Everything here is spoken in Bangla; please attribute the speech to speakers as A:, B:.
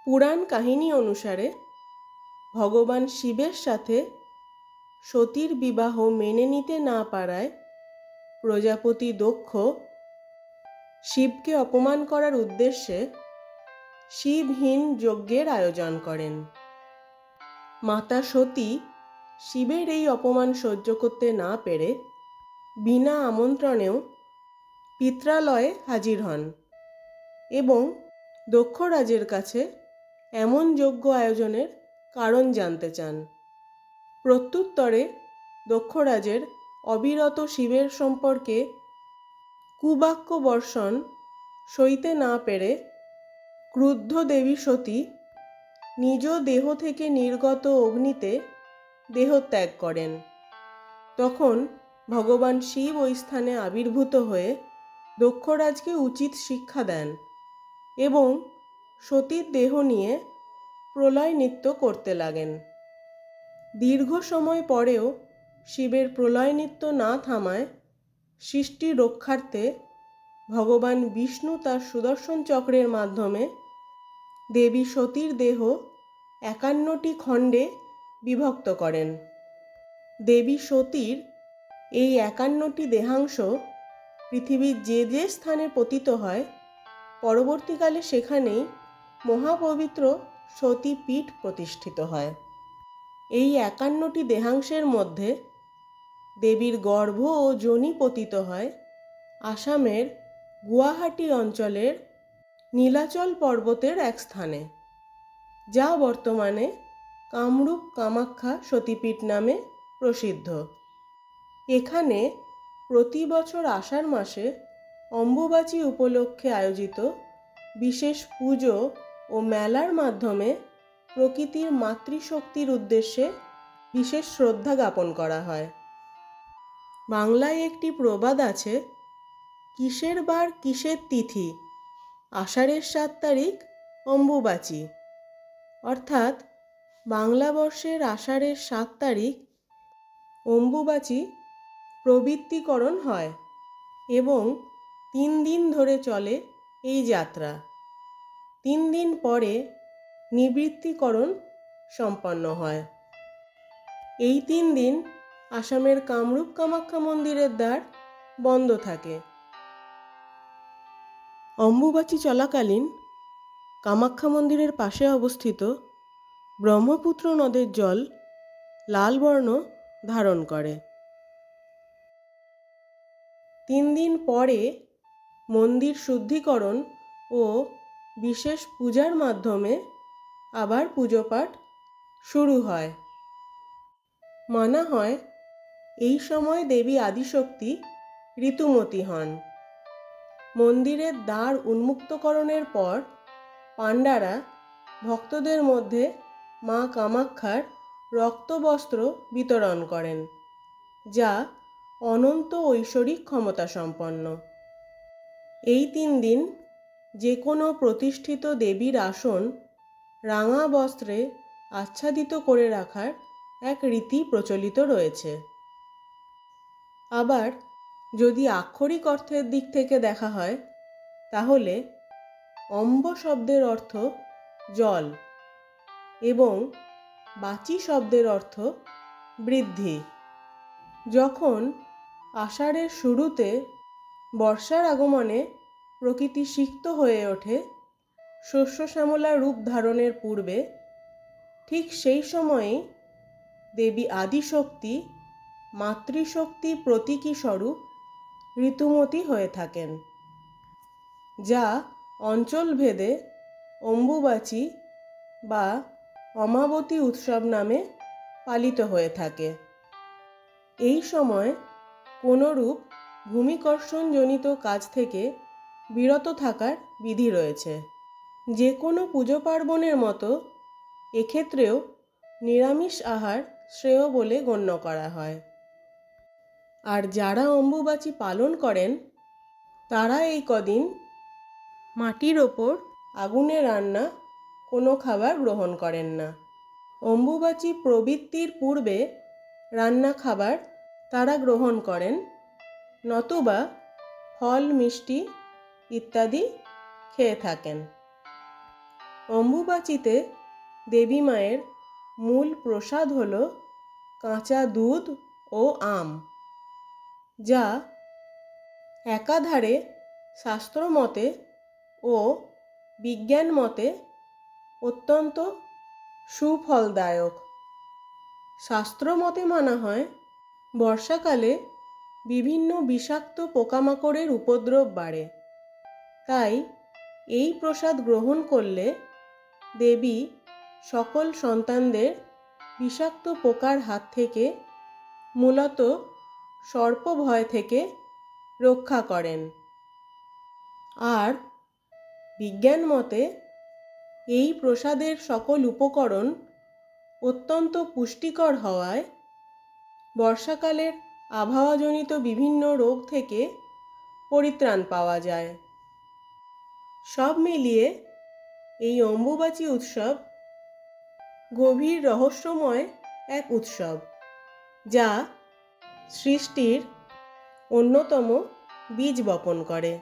A: পুরাণ কাহিনী অনুসারে ভগবান শিবের সাথে সতীর বিবাহ মেনে নিতে না পারায় প্রজাপতি দক্ষ শিবকে অপমান করার উদ্দেশ্যে শিবহীন যজ্ঞের আয়োজন করেন। মাতা সতী শিবের এই অপমান সহ্য করতে না পেরে বিনা আমন্ত্রণেও পিত্রালয়ে হাজির হন এবং দক্ষরাজের কাছে এমন যজ্ঞ আয়োজনের কারণ জানতে চান। প্রত্যুত্তরে দক্ষরাজের অবিরত শিবের সম্পর্কে কুবাক্য বর্ষণ সইতে না পেরে ক্রুদ্ধ দেবী সতী নিজ দেহ থেকে নির্গত অগ্নিতে দেহত্যাগ করেন। তখন ভগবান শিব ওই স্থানে আবির্ভূত হয়ে দক্ষরাজকে উচিত শিক্ষা দেন এবং সতীর দেহ নিয়ে প্রলয় নৃত্য করতে লাগেন। দীর্ঘ সময় পরেও শিবের প্রলয় নৃত্য না থামায় সৃষ্টি রক্ষার্থে ভগবান বিষ্ণু তার সুদর্শন চক্রের মাধ্যমে দেবী সতীর দেহ ৫১টি খণ্ডে বিভক্ত করেন। দেবী সতীর এই ৫১টি দেহাংশ পৃথিবীর যে যে স্থানে পতিত হয় পরবর্তীকালে সেখানেই মহাপবিত্র সতীপীঠ প্রতিষ্ঠিত হয়। এই ৫১টি দেহাংশের মধ্যে দেবীর গর্ভ ও যোনি পতিত হয় আসামের গুয়াহাটি অঞ্চলের নীলাচল পর্বতের এক স্থানে, যা বর্তমানে কামরূপ কামাখ্যা সতীপীঠ নামে প্রসিদ্ধ। এখানে প্রতি বছর আষাঢ় মাসে অম্বুবাচী উপলক্ষে আয়োজিত বিশেষ পুজো ও মেলার মাধ্যমে প্রকৃতির মাতৃশক্তির উদ্দেশ্যে বিশেষ শ্রদ্ধা জ্ঞাপন করা হয়। বাংলায় একটি প্রবাদ আছে, কিসের বার কিসের তিথি, আষাঢ়ের ৭ তারিখ অম্বুবাচী। অর্থাৎ বাংলা বর্ষের আষাঢ়ের ৭ তারিখ অম্বুবাচী প্রবৃত্তিকরণ হয় এবং ৩ দিন ধরে চলে এই যাত্রা। ৩ দিন পরে নিবৃত্তিকরণ সম্পন্ন হয়। এই ৩ দিন আসামের কামরূপ কামাখ্যা মন্দিরের দ্বার বন্ধ থাকে। অম্বুবাচী চলাকালীন কামাখ্যা মন্দিরের পাশে অবস্থিত ব্রহ্মপুত্র নদের জল লাল বর্ণ ধারণ করে। ৩ দিন পরে মন্দির শুদ্ধিকরণ ও বিশেষ পূজার মাধ্যমে আবার পুজোপাঠ শুরু হয়। মানা হয় এই সময় দেবী আদিশক্তি ঋতুমতী হন। মন্দিরের দ্বার উন্মুক্তকরণের পর পাণ্ডারা ভক্তদের মধ্যে মা কামাখ্যার রক্তবস্ত্র বিতরণ করেন, যা অনন্ত ঐশ্বরিক ক্ষমতা সম্পন্ন। এই ৩ দিন যে কোনো প্রতিষ্ঠিত দেবীর আসন রাঙা বস্ত্রে আচ্ছাদিত করে রাখার এক রীতি প্রচলিত রয়েছে। আবার যদি আক্ষরিক অর্থের দিক থেকে দেখা হয় তাহলে অম্ব শব্দের অর্থ জল এবং বাচী শব্দের অর্থ বৃদ্ধি। যখন আষাঢ়ের শুরুতে বর্ষার আগমনে প্রকৃতি সিক্ত হয়ে ওঠে শস্য শ্যামলা রূপ ধারণের পূর্বে, ঠিক সেই সময়েই দেবী আদিশক্তি মাতৃশক্তি প্রতীকী স্বরূপ ঋতুমতী হয়ে থাকেন, যা অঞ্চলভেদে অম্বুবাচী বা অমাবতী উৎসব নামে পালিত হয়ে থাকে। এই সময় কোনরূপ ভূমিকর্ষণজনিত কাজ থেকে বিরত থাকার বিধি রয়েছে। যে কোনো পুজো পার্বণের মতো এক্ষেত্রেও নিরামিষ আহার শ্রেয় বলে গণ্য করা হয়। আর যারা অম্বুবাচী পালন করেন তারা এই কদিন মাটির ওপর আগুনে রান্না কোনো খাবার গ্রহণ করেন না। অম্বুবাচী প্রবৃত্তির পূর্বে রান্না খাবার তারা গ্রহণ করেন, নতুবা ফল মিষ্টি ইত্যাদি খেয়ে থাকেন। অম্বুবাচীতে দেবী মায়ের মূল প্রসাদ হল কাঁচা দুধ ও আম, যা একাধারে শাস্ত্রমতে ও বিজ্ঞান মতে অত্যন্ত সুফলদায়ক। শাস্ত্রমতে মানা হয় বর্ষাকালে বিভিন্ন বিষাক্ত পোকামাকড়ের উপদ্রব বাড়ে, তাই এই প্রসাদ গ্রহণ করলে দেবী সকল সন্তানদের বিষাক্ত পোকার হাত থেকে, মূলত সর্প ভয় থেকে রক্ষা করেন। আর বিজ্ঞান মতে এই প্রসাদের সকল উপকরণ অত্যন্ত পুষ্টিকর হওয়ায় বর্ষাকালের আবহাওয়াজনিত বিভিন্ন রোগ থেকে পরিত্রাণ পাওয়া যায়। সব মিলিয়ে এই অম্বুবাচী উৎসব গভীর রহস্যময় এক উৎসব, যা সৃষ্টির অন্যতম বীজ বপন করে।